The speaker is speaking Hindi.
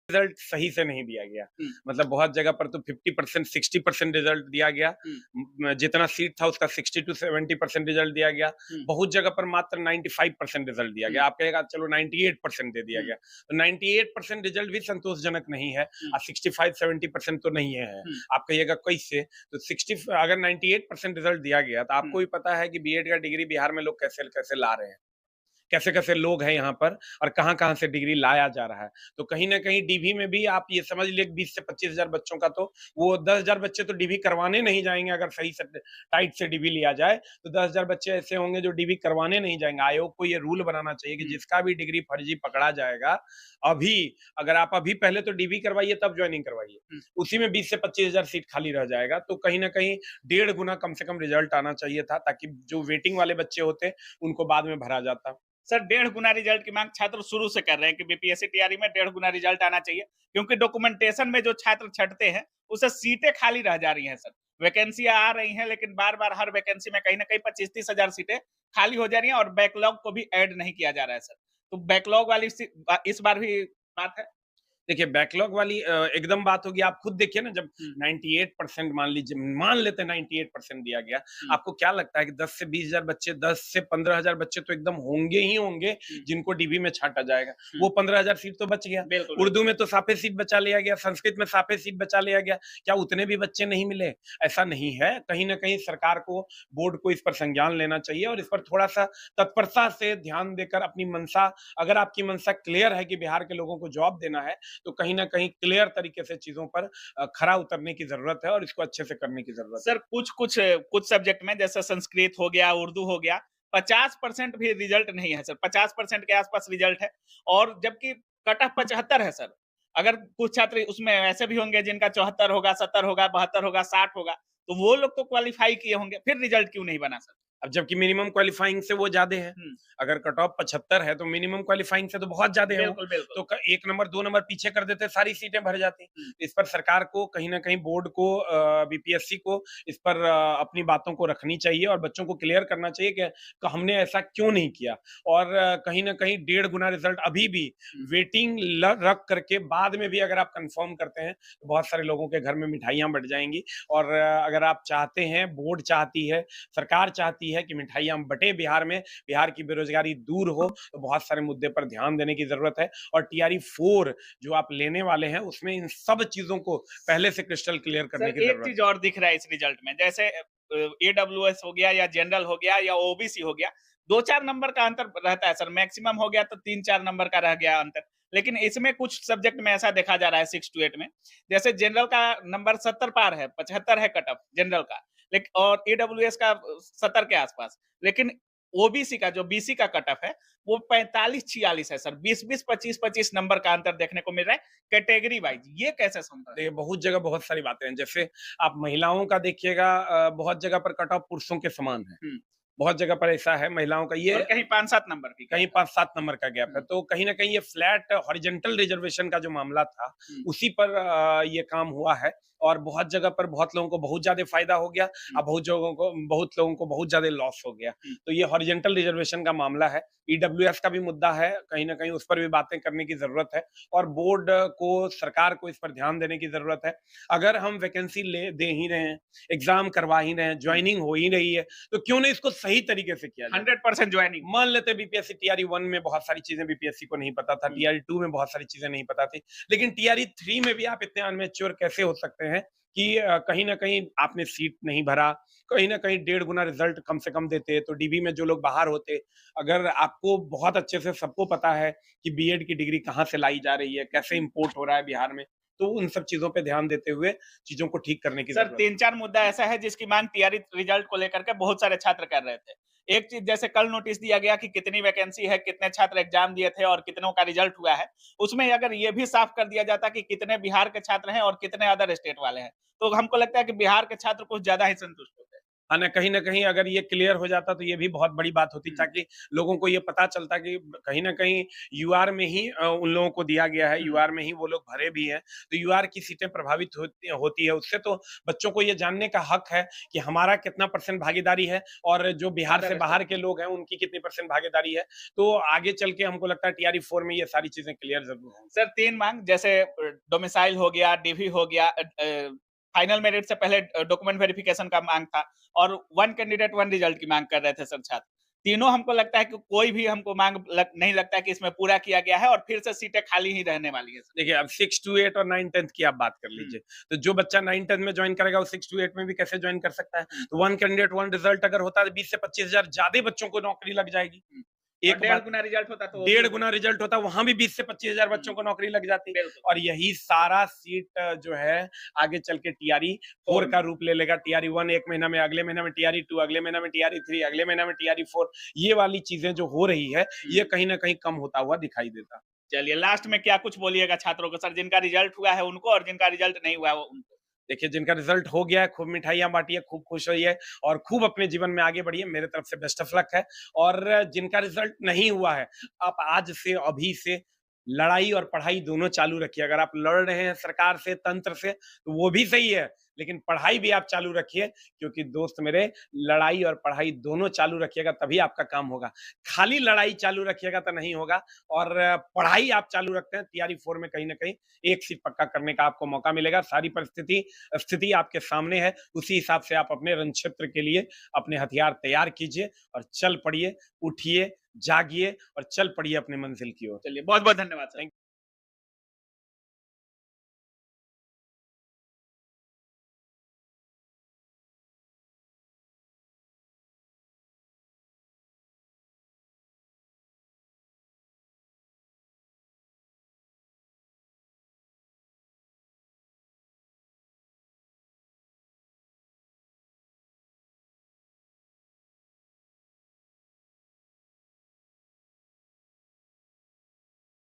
रिजल्ट सही से नहीं दिया गया। मतलब बहुत जगह पर तो 50% 60% रिजल्ट दिया गया। जितना सीट था उसका 60 टू 70% रिजल्ट दिया गया। बहुत जगह पर मात्र 95% रिजल्ट दिया गया। आप कहेगा चलो 98% दे दिया गया, तो 98% रिजल्ट भी संतोषजनक नहीं है और 65-70% तो नहीं है। आप कहिएगा कैसे, तो 60 अगर 98% रिजल्ट दिया गया तो आपको भी पता है कि बीएड का डिग्री बिहार में लोग कैसे कैसे ला रहे हैं, कैसे कैसे लोग हैं यहाँ पर और कहाँ कहाँ से डिग्री लाया जा रहा है। तो कहीं ना कहीं डीवी में भी आप ये समझ लीजिए 20 से 25 हजार बच्चों का, तो वो 10,000 बच्चे तो डीवी करवाने नहीं जाएंगे। अगर सही से टाइट से डीवी लिया जाए तो 10,000 बच्चे ऐसे होंगे जो डीवी करवाने नहीं जाएंगे। आयोग को ये रूल बनाना चाहिए कि जिसका भी डिग्री फर्जी पकड़ा जाएगा, अभी अगर आप अभी पहले तो डीवी करवाइए तब ज्वाइनिंग करवाइए, उसी में 20 से 25 हजार सीट खाली रह जाएगा। तो कहीं ना कहीं 1.5 गुना कम से कम रिजल्ट आना चाहिए था, ताकि जो वेटिंग वाले बच्चे होते उनको बाद में भरा जाता। सर 1.5 गुना रिजल्ट की मांग छात्र शुरू से कर रहे हैं कि बीपीएससी टीआरई में 1.5 गुना रिजल्ट आना चाहिए, क्योंकि डॉक्यूमेंटेशन में जो छात्र छटते हैं उससे सीटें खाली रह जा रही हैं। सर वैकेंसियां आ रही हैं, लेकिन बार बार हर वैकेंसी में कहीं ना कहीं 25-30 हजार सीटें खाली हो जा रही हैं और बैकलॉग को भी ऐड नहीं किया जा रहा है। सर तो बैकलॉग वाली इस बार भी बात है। देखिए बैकलॉग वाली एकदम बात होगी। आप खुद देखिए ना, जब 98% मान लीजिए, मान लेते 98% दिया गया, आपको क्या लगता है कि 10 से 20 हजार बच्चे, 10 से 15 हजार बच्चे तो एकदम होंगे ही होंगे जिनको डीबी में छांटा जाएगा। वो 15 हजार सीट तो बच गया। उर्दू में तो साफे सीट बचा लिया गया, संस्कृत में साफे सीट बचा लिया गया। क्या उतने भी बच्चे नहीं मिले? ऐसा नहीं है। कहीं ना कहीं सरकार को, बोर्ड को इस पर संज्ञान लेना चाहिए और इस पर थोड़ा सा तत्परता से ध्यान देकर अपनी मंशा, अगर आपकी मंशा क्लियर है कि बिहार के लोगों को जॉब देना है, तो कहीं ना कहीं क्लियर तरीके से चीजों पर खरा उतरने की जरूरत है और इसको अच्छे से करने की जरूरत है। सर कुछ सब्जेक्ट में, जैसे संस्कृत हो गया, उर्दू हो गया, 50% भी रिजल्ट नहीं है। सर 50% के आसपास रिजल्ट है, और जबकि कट ऑफ 75 है। सर अगर कुछ छात्र उसमें ऐसे भी होंगे जिनका 74 होगा, 70 होगा, 72 होगा, 60 होगा, तो वो लोग तो क्वालिफाई किए होंगे, फिर रिजल्ट क्यों नहीं बना? सर अब जबकि मिनिमम क्वालिफाइंग से वो ज्यादा है। अगर कट ऑफ 75 है तो मिनिमम क्वालिफाइंग से तो बहुत ज्यादा है वो। बिल्कुल बिल्कुल। तो एक नंबर 2 नंबर पीछे कर देते, सारी सीटें भर जाती। इस पर सरकार को कहीं ना कहीं, बोर्ड को, बीपीएससी को इस पर अपनी बातों को रखनी चाहिए और बच्चों को क्लियर करना चाहिए कि हमने ऐसा क्यों नहीं किया। और कहीं ना कहीं 1.5 गुना रिजल्ट अभी भी वेटिंग रख करके बाद में भी अगर आप कंफर्म करते हैं तो बहुत सारे लोगों के घर में मिठाइयां बट जाएंगी। और अगर आप चाहते हैं, बोर्ड चाहती है, सरकार चाहती है कि मिठाइयां बटे बिहार में, बिहार की बेरोजगारी दूर हो, तो बहुत सारे मुद्दे पर ध्यान देने की जरूरत है। और टीआरई 4 जो आप लेने वाले हैं उसमें इन सब चीजों को पहले से क्रिस्टल क्लियर करने की एक जरूरत चीज है। और दिख रहा है इस रिजल्ट में, जैसे एडब्ल्यूएस हो गया या जनरल हो गया या ओबीसी हो गया, 2-4 नंबर का अंतर रहता है। सर मैक्सिमम हो गया तो 3-4 नंबर का रह गया अंतर। लेकिन इसमें कुछ सब्जेक्ट में ऐसा देखा जा रहा है 6 टू 8 में, जैसे जनरल का नंबर 70 पार है, 75 है कट ऑफ जनरल का, लेकिन और ईडब्ल्यूएस का 70 के आसपास, लेकिन ओबीसी का, जो बीसी का कट ऑफ है, वो 45-46 है। सर 20-20, 25-25 नंबर का अंतर देखने को मिल रहा है कैटेगरी वाइज। ये कैसे संभव है? देखिए बहुत जगह बहुत सारी बातें हैं। जैसे आप महिलाओं का देखिएगा, बहुत जगह पर कट ऑफ पुरुषों के समान है। बहुत जगह पर ऐसा है महिलाओं का, ये और कहीं 5-7 नंबर भी कहीं 5-7 नंबर का गैप है। तो कहीं ना कहीं ये फ्लैट हॉरिजेंटल रिजर्वेशन का जो मामला था उसी पर ये काम हुआ है। और बहुत जगह पर बहुत लोगों को बहुत ज्यादा फायदा हो गया, अब बहुत लोगों को बहुत ज्यादा लॉस हो गया। तो ये हॉरिजेंटल रिजर्वेशन का मामला है। ईडब्ल्यूएस का भी मुद्दा है, कहीं ना कहीं उस पर भी बातें करने की जरूरत है और बोर्ड को, सरकार को इस पर ध्यान देने की जरूरत है। अगर हम वैकेंसी दे ही रहे हैं, एग्जाम करवा ही रहे हैं, ज्वाइनिंग हो ही रही है, तो क्यों नहीं इसको सही तरीके से किया जाए। 100% ज्वाइनिंग। मान लेते बीपीएससी टीआरई 1 में बहुत सारी चीजें बीपीएससी को नहीं पता था, टीआरई 2 में बहुत सारी चीजें नहीं पता थी, लेकिन टीआरई 3 में भी आप इतने अनमेच्योर कैसे हो सकते हैं कि कहीं ना कहीं आपने सीट नहीं भरा, कहीं ना कहीं 1.5 गुना रिजल्ट कम से कम देते तो डीबी में जो लोग बाहर होते। अगर आपको बहुत अच्छे से सबको पता है कि बीएड की डिग्री कहाँ से लाई जा रही है, कैसे इंपोर्ट हो रहा है बिहार में, तो उन सब चीजों पे ध्यान देते हुए चीजों को ठीक करने की सर जरूरत है। 3-4 मुद्दा ऐसा है जिसकी मांग टीआरई रिजल्ट को लेकर के बहुत सारे छात्र कर रहे थे। एक चीज, जैसे कल नोटिस दिया गया कि कितनी वैकेंसी है, कितने छात्र एग्जाम दिए थे और कितनों का रिजल्ट हुआ है, उसमें अगर ये भी साफ कर दिया जाता कि कितने बिहार के छात्र हैं और कितने अदर स्टेट वाले हैं, तो हमको लगता है कि बिहार के छात्र कुछ ज्यादा ही संतुष्ट होते हैं। हाँ ना, कहीं न कहीं अगर ये क्लियर हो जाता तो ये भी बहुत बड़ी बात होती, ताकि लोगों को ये पता चलता कि कहीं न कहीं यूआर में ही उन लोगों को दिया गया है, यूआर में ही वो लोग भरे भी हैं। तो यूआर की सीटें प्रभावित होती है, उससे तो बच्चों को ये जानने का हक है कि हमारा कितना परसेंट भागीदारी है और जो बिहार से बाहर के लोग हैं उनकी कितनी परसेंट भागीदारी है। तो आगे चल के हमको लगता है टीआरई 4 में ये सारी चीज़ें क्लियर ज़रूर होंगी। सर 3 मांग जैसे डोमिसाइल हो गया, डीवी हो गया, फाइनल मेरिट से पहले डॉक्यूमेंट वेरिफिकेशन का मांग था और वन कैंडिडेट वन रिजल्ट की मांग कर रहे थे सर छात्र। तीनों हमको लगता है कि कोई भी हमको मांग नहीं लगता है कि इसमें पूरा किया गया है और फिर से सीटें खाली ही रहने वाली है। देखिए, अब 6 टू 8 और 9-10 की आप बात कर लीजिए। तो जो बच्चा 9-10 में जॉइन करेगा वो 6 टू 8 में भी कैसे जॉइन कर सकता है? तो वन कैंडिडेट वन रिजल्ट अगर होता है तो 20 से 25,000 ज़्यादा बच्चों को नौकरी लग जाएगी। एक डेढ़ बात, गुना रिजल्ट होता तो डेढ़ गुना रिजल्ट होता, वहां भी 20 से 25,000 बच्चों को नौकरी लग जाती। बिल्कुल। और यही सारा सीट जो है आगे चल के टीआरई 4 का रूप ले लेगा। टीआरई 1 एक महीना में, अगले महीना में टीआरई 2, अगले महीना में टीआरई 3, अगले महीना में टीआरई 4। ये वाली चीजें जो हो रही है ये कहीं ना कहीं कम होता हुआ दिखाई देता। चलिए लास्ट में क्या कुछ बोलिएगा छात्रों को सर, जिनका रिजल्ट हुआ है उनको और जिनका रिजल्ट नहीं हुआ है वो उनको? देखिए, जिनका रिजल्ट हो गया है खूब मिठाइयाँ बांटिए, खूब खुश होइए और खूब अपने जीवन में आगे बढ़िए। मेरे तरफ से बेस्ट ऑफ लक है। और जिनका रिजल्ट नहीं हुआ है, आप आज से, अभी से लड़ाई और पढ़ाई दोनों चालू रखिए। अगर आप लड़ रहे हैं सरकार से, तंत्र से, तो वो भी सही है, लेकिन पढ़ाई भी आप चालू रखिए, क्योंकि दोस्त मेरे, लड़ाई और पढ़ाई दोनों चालू रखिएगा तभी आपका काम होगा। खाली लड़ाई चालू रखिएगा तो नहीं होगा। और पढ़ाई आप चालू रखते हैं, टीआरई 4 में कहीं न कहीं एक सीट पक्का करने का आपको मौका मिलेगा। सारी स्थिति आपके सामने है, उसी हिसाब से आप अपने रण क्षेत्र के लिए अपने हथियार तैयार कीजिए और चल पड़िए, उठिए, जागिए और चल पड़िए अपने मंजिल की ओर। चलिए बहुत-बहुत धन्यवाद सर।